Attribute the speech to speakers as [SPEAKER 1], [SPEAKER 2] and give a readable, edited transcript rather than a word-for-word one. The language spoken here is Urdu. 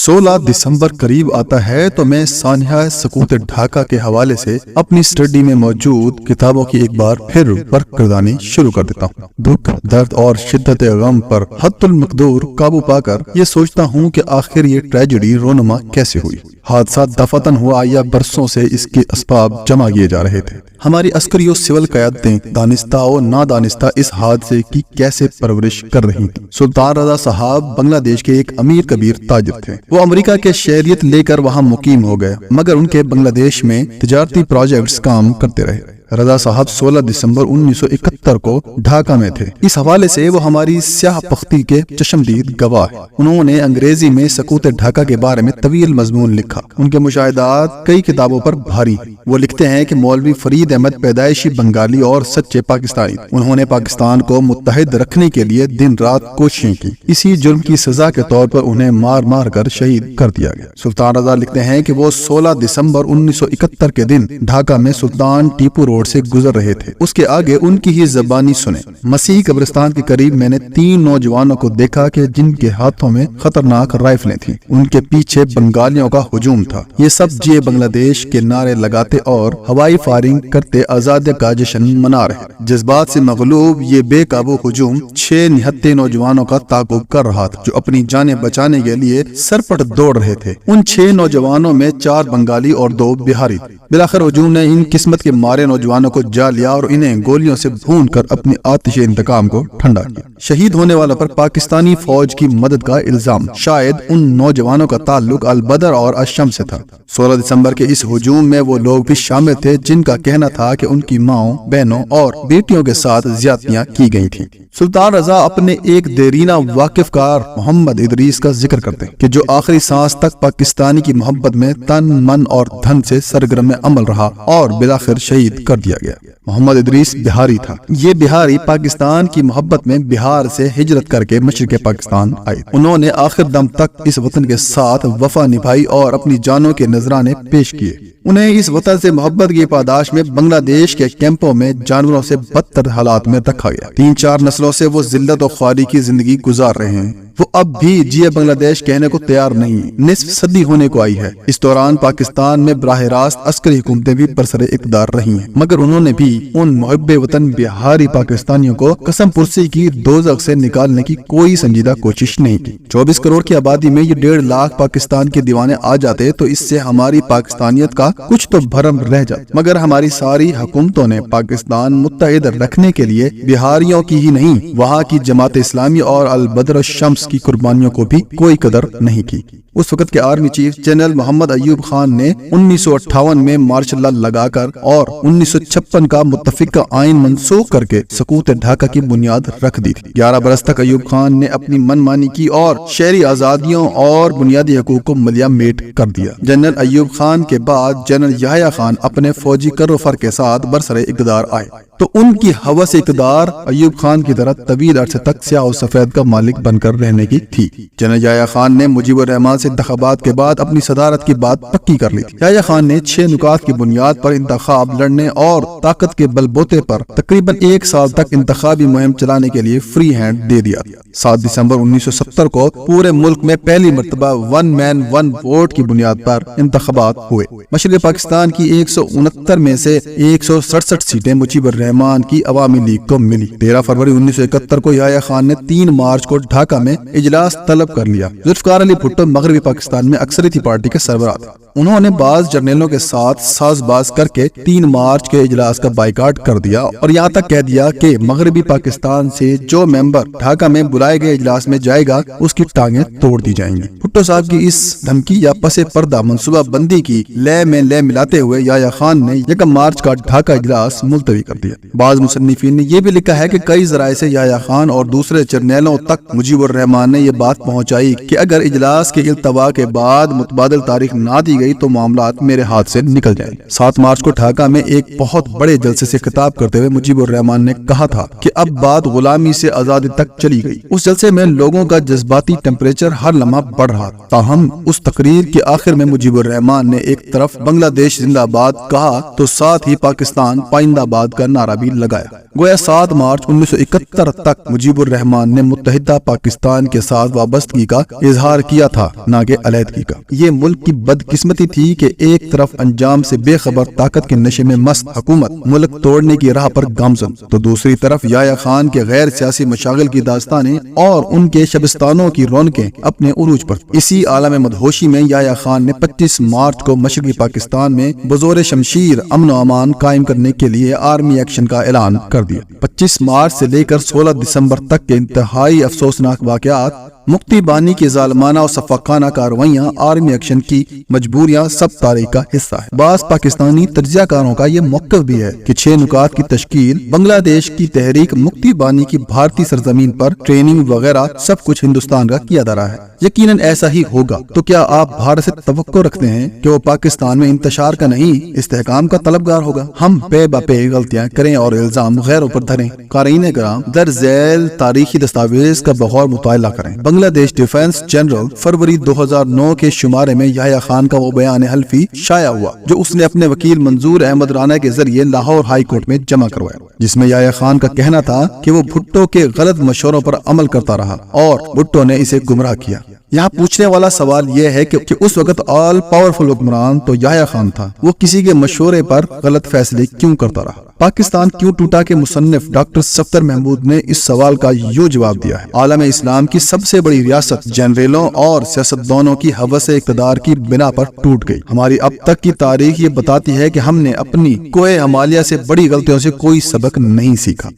[SPEAKER 1] 16 دسمبر قریب آتا ہے تو میں سانحہ سقوط ڈھاکہ کے حوالے سے اپنی اسٹڈی میں موجود کتابوں کی ایک بار پھر ورک گردانی شروع کر دیتا ہوں۔ دکھ، درد اور شدت غم پر حد المقدور قابو پا کر یہ سوچتا ہوں کہ آخر یہ ٹریجڈی رونما کیسے ہوئی۔ حادثہ دفعتاً ہوا یا برسوں سے اس کے اسباب جمع کیے جا رہے تھے۔ ہماری عسکری و سول قیادتیں دانستہ و نادانستہ اس حادثے کی کیسے پرورش کر رہی تھیں۔ سلطان رضا صاحب بنگلہ دیش کے ایک امیر کبیر تاجر تھے۔ وہ امریکہ کے شہریت لے کر وہاں مقیم ہو گئے، مگر ان کے بنگلہ دیش میں تجارتی پروجیکٹس کام کرتے رہے۔ رضا صاحب 16 دسمبر 1971 کو ڈھاکہ میں تھے۔ اس حوالے سے وہ ہماری سیاہ بختی کے چشمدید گواہ ہیں۔ انہوں نے انگریزی میں سقوط ڈھاکہ کے بارے میں طویل مضمون لکھا۔ ان کے مشاہدات کئی کتابوں پر بھاری ہیں۔ وہ لکھتے ہیں کہ مولوی فرید احمد پیدائشی بنگالی اور سچے پاکستانی تھے۔ انہوں نے پاکستان کو متحد رکھنے کے لیے دن رات کوششیں کی۔ اسی جرم کی سزا کے طور پر انہیں مار مار کر شہید کر دیا گیا۔ سلطان رضا لکھتے ہیں کہ وہ 16 دسمبر 1971 کے دن ڈھاکہ میں سلطان ٹیپو روڈ سے گزر رہے تھے۔ اس کے آگے ان کی ہی زبانی سنیں۔ مسیح قبرستان کے قریب میں نے 3 نوجوانوں کو دیکھا کہ جن کے ہاتھوں میں خطرناک رائفلیں تھیں۔ ان کے پیچھے بنگالیوں کا ہجوم تھا۔ یہ سب جے بنگلہ دیش کے نعرے لگاتے اور ہوائی فائرنگ کرتے آزادی کا جشن منا رہے۔ جذبات سے مغلوب یہ بے قابو ہجوم 6 نہتے نوجوانوں کا تعاقب کر رہا تھا جو اپنی جانیں بچانے کے لیے سرپٹ دوڑ رہے تھے۔ ان 6 نوجوانوں میں 4 بنگالی اور 2 بہاری تھے۔ بلاخر ہجوم نے ان قسمت کے مارے نوجوانوں کو جا لیا اور انہیں گولیوں سے بھون کر اپنی آتش انتقام کو ٹھنڈا کیا۔ شہید ہونے والوں پر پاکستانی فوج کی مدد کا الزام، شاید ان نوجوانوں کا تعلق البدر اور الشمس سے تھا۔ 16 دسمبر کے اس ہجوم میں وہ لوگ بھی شامل تھے جن کا کہنا تھا کہ ان کی ماؤں، بہنوں اور بیٹیوں کے ساتھ زیادتیاں کی گئی تھیں۔ سلطان رضا اپنے ایک دیرینہ واقف کار محمد ادریس کا ذکر کرتے ہیں کہ جو آخری سانس تک پاکستانی کی محبت میں تن، من اور دھن سے سرگرم عمل رہا اور بلاخر شہید کر دیا گیا۔ محمد ادریس بہاری تھا۔ یہ بہاری پاکستان کی محبت میں بہار سے ہجرت کر کے مشرق پاکستان آئے۔ انہوں نے آخر دم تک اس وطن کے ساتھ وفا نبھائی اور اپنی جانوں کے نذرانے پیش کیے۔ انہیں اس وطن سے محبت کی پاداش میں بنگلہ دیش کے کیمپوں میں جانوروں سے بدتر حالات میں رکھا گیا۔ 3-4 نسلوں سے وہ ذلت و خواری کی زندگی گزار رہے ہیں۔ وہ اب بھی جیے بنگلہ دیش کہنے کو تیار نہیں۔ نصف صدی ہونے کو آئی ہے۔ اس دوران پاکستان میں براہ راست عسکری حکومتیں بھی برسر اقتدار رہی ہیں، مگر انہوں نے بھی ان محب وطن بہاری پاکستانیوں کو قسم پرسی کی دوزخ سے نکالنے کی کوئی سنجیدہ کوشش نہیں کی۔ 24 کروڑ کی آبادی میں یہ 1.5 لاکھ پاکستان کے دیوانے آ جاتے تو اس سے ہماری پاکستانیت کا کچھ تو بھرم رہ جاتا، مگر ہماری ساری حکومتوں نے پاکستان متحد رکھنے کے لیے بہاریوں کی ہی نہیں، وہاں کی جماعت اسلامی اور البدر الشمس کی قربانیوں کو بھی کوئی قدر نہیں کی۔ اس وقت کے آرمی چیف جنرل محمد ایوب خان نے 1958 میں مارشل لا لگا کر اور 1956 کا متفقہ آئین منسوخ کر کے سقوط ڈھاکہ کی بنیاد رکھ دی تھی۔ 11 برس تک ایوب خان نے اپنی من مانی کی اور شہری آزادیوں اور بنیادی حقوق کو ملیا میٹ کر دیا۔ جنرل ایوب خان کے بعد جنرل یحییٰ خان اپنے فوجی کروفر کے ساتھ برسر اقتدار آئے تو ان کی ہوس اقتدار ایوب خان کی طرح طویل عرصے تک سیاہ و سفید کا مالک بن کر رہنے کی تھی۔ جنرل یحییٰ خان نے مجیب الرحمان سے انتخابات کے بعد اپنی صدارت کی بات پکی کر لی تھی۔ یحییٰ خان نے 6 نکات کی بنیاد پر انتخاب لڑنے اور طاقت کے بل بوتے پر تقریباً 1 سال تک انتخابی مہم چلانے کے لیے فری ہینڈ دے دیا۔ 7 دسمبر 1970 کو پورے ملک میں پہلی مرتبہ 1 مین 1 ووٹ کی بنیاد پر انتخابات ہوئے۔ مشرقی پاکستان کی 169 میں سے 167 سیٹیں مجیب الرحمان کی عوامی لیگ کو ملی۔ 13 فروری 1971 کو یحییٰ خان نے 3 مارچ کو ڈھاکہ میں اجلاس طلب کر لیا۔ ذوالفقار علی بھٹو مغربی پاکستان میں اکثریتی پارٹی کے سربراہ تھے۔ انہوں نے بعض جرنیلوں کے ساتھ ساز باز کر کے 3 مارچ کے اجلاس کا بائیکاٹ کر دیا اور یہاں تک کہہ دیا کہ مغربی پاکستان سے جو ممبر ڈھاکہ میں بلائے گئے اجلاس میں جائے گا اس کی ٹانگیں توڑ دی جائیں گی۔ بھٹو صاحب کی اس دھمکی یا پس پردہ منصوبہ بندی کی لے میں لے ملاتے ہوئے یحییٰ خان نے 1 مارچ کا ڈھاکہ اجلاس ملتوی کر دیا۔ بعض مصنفین نے یہ بھی لکھا ہے کہ کئی ذرائع سے یحییٰ خان اور دوسرے جرنیلوں تک مجیب الرحمان نے یہ بات پہنچائی کہ اگر اجلاس کے التوا کے بعد متبادل تاریخ نہ دی گئی تو معاملات میرے ہاتھ سے نکل جائیں۔ 7 مارچ کو ڈھاکہ میں ایک بہت بڑے جلسے سے خطاب کرتے ہوئے مجیب الرحمان نے کہا تھا کہ اب بات غلامی سے آزادی تک چلی گئی۔ اس جلسے میں لوگوں کا جذباتی ٹیمپریچر ہر لمحہ بڑھ رہا تھا۔ تاہم اس تقریر کے آخر میں مجیب الرحمان نے ایک طرف بنگلہ دیش زندہ باد کہا تو ساتھ ہی پاکستان پائندہ باد کا نعرہ نعرہ بھی لگایا۔ گویا 7 مارچ 1971 تک مجیب الرحمان نے متحدہ پاکستان کے ساتھ وابستگی کا اظہار کیا تھا، نہ کہ علیحدگی کا۔ یہ ملک کی بدقسمتی تھی کہ ایک طرف انجام سے بے خبر طاقت کے نشے میں مست حکومت ملک توڑنے کی راہ پر گامزن، تو دوسری طرف یحییٰ خان کے غیر سیاسی مشاغل کی داستانیں اور ان کے شبستانوں کی رونقیں اپنے عروج پر۔ اسی عالم مدہوشی میں یحییٰ خان نے 25 مارچ کو مشرقی پاکستان میں بزور شمشیر امن و امان قائم کرنے کے لیے آرمی ایکشن کا اعلان کر دیا۔ 25 مارچ سے لے کر 16 دسمبر تک کے انتہائی افسوسناک واقعات، مکتی بانی کی ظالمانہ اور سفاکانہ کارروائیاں، آرمی ایکشن کی مجبوریاں سب تاریخ کا حصہ ہے۔ بعض پاکستانی تجزیہ کاروں کا یہ موقف بھی ہے کہ 6 نکات کی تشکیل، بنگلہ دیش کی تحریک، مکتی بانی کی بھارتی سرزمین پر ٹریننگ وغیرہ سب کچھ ہندوستان کا کیا جا رہا ہے۔ یقیناً ایسا ہی ہوگا، تو کیا آپ بھارت سے توقع رکھتے ہیں کہ وہ پاکستان میں انتشار کا نہیں، استحکام کا طلبگار ہوگا؟ ہم پے بپے غلطیاں کریں اور الزام غیروں پر دھریں۔ قارئین کرام، در ذیل تاریخی دستاویز کا بغور مطالعہ کریں۔ بنگلہ دیش ڈیفنس جنرل فروری 2009 کے شمارے میں یحییٰ خان کا وہ بیان حلفی شائع ہوا جو اس نے اپنے وکیل منظور احمد رانا کے ذریعے لاہور ہائی کورٹ میں جمع کروایا، جس میں یحییٰ خان کا کہنا تھا کہ وہ بھٹو کے غلط مشوروں پر عمل کرتا رہا اور بھٹو نے اسے گمراہ کیا۔ یہاں پوچھنے والا سوال یہ ہے کہ اس وقت آل پاورفل حکمران تو یحییٰ خان تھا، وہ کسی کے مشورے پر غلط فیصلے کیوں کرتا رہا؟ پاکستان کیوں ٹوٹا کے مصنف ڈاکٹر صفدر محمود نے اس سوال کا یوں جواب دیا ہے: عالم اسلام کی سب سے بڑی ریاست جنرلوں اور سیاستدانوں کی ہوس اقتدار کی بنا پر ٹوٹ گئی۔ ہماری اب تک کی تاریخ یہ بتاتی ہے کہ ہم نے اپنی کوہ ہمالیہ سے بڑی غلطیوں سے کوئی سبق نہیں سیکھا۔